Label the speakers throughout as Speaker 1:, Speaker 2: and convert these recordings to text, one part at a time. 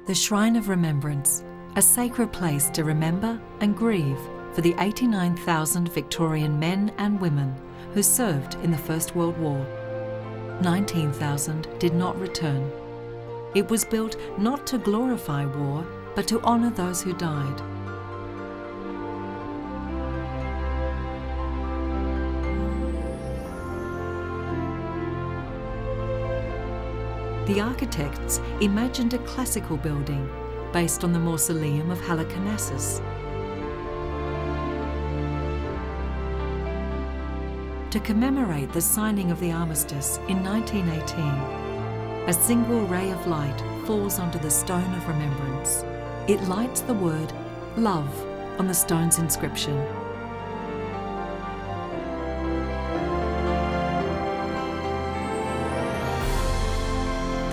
Speaker 1: The Shrine of Remembrance, a sacred place to remember and grieve for the 89,000 Victorian men and women who served in the First World War. 19,000 did not return. It was built not to glorify war, but to honour those who died. The architects imagined a classical building based on the mausoleum of Halicarnassus. To commemorate the signing of the armistice in 1918, a single ray of light falls onto the stone of remembrance. It lights the word love on the stone's inscription.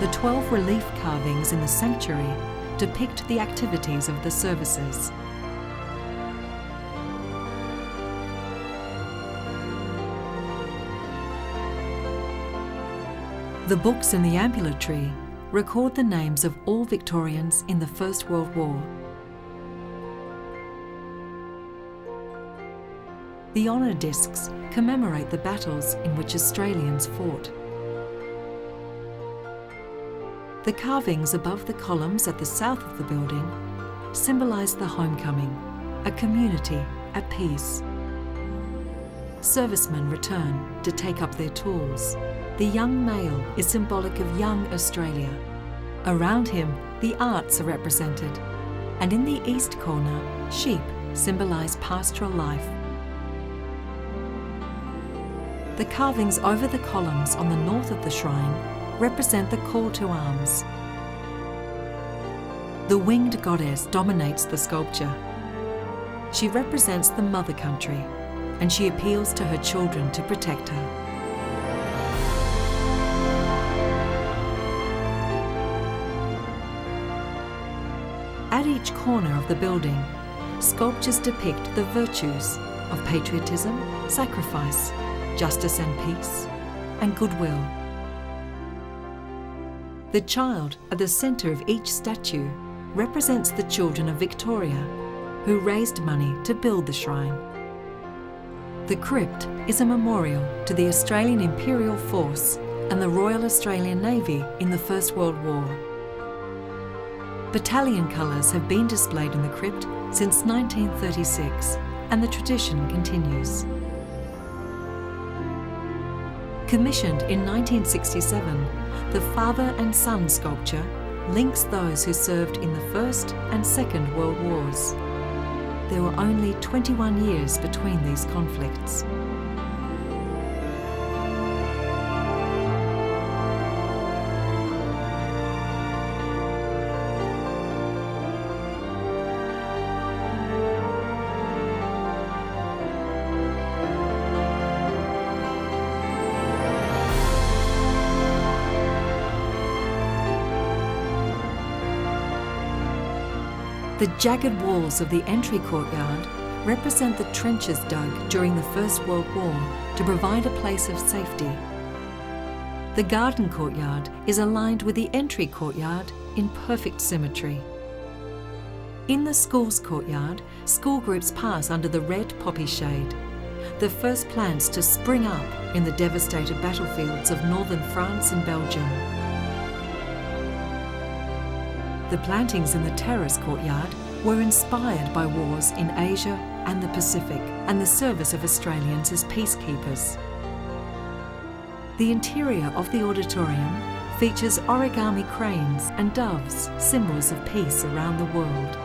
Speaker 1: The 12 relief carvings in the sanctuary depict the activities of the services. The books in the ambulatory record the names of all Victorians in the First World War. The honour discs commemorate the battles in which Australians fought. The carvings above the columns at the south of the building symbolise the homecoming, a community at peace. Servicemen return to take up their tools. The young male is symbolic of young Australia. Around him, the arts are represented, and in the east corner, sheep symbolise pastoral life. The carvings over the columns on the north of the shrine represent the call to arms. The winged goddess dominates the sculpture. She represents the mother country, and she appeals to her children to protect her. At each corner of the building, sculptures depict the virtues of patriotism, sacrifice, justice and peace, and goodwill. The child at the centre of each statue represents the children of Victoria, who raised money to build the shrine. The crypt is a memorial to the Australian Imperial Force and the Royal Australian Navy in the First World War. Battalion colours have been displayed in the crypt since 1936, and the tradition continues. Commissioned in 1967, the father and son sculpture links those who served in the First and Second World Wars. There were only 21 years between these conflicts. The jagged walls of the entry courtyard represent the trenches dug during the First World War to provide a place of safety. The garden courtyard is aligned with the entry courtyard in perfect symmetry. In the school's courtyard, school groups pass under the red poppy shade, the first plants to spring up in the devastated battlefields of northern France and Belgium. The plantings in the terrace courtyard were inspired by wars in Asia and the Pacific and the service of Australians as peacekeepers. The interior of the auditorium features origami cranes and doves, symbols of peace around the world.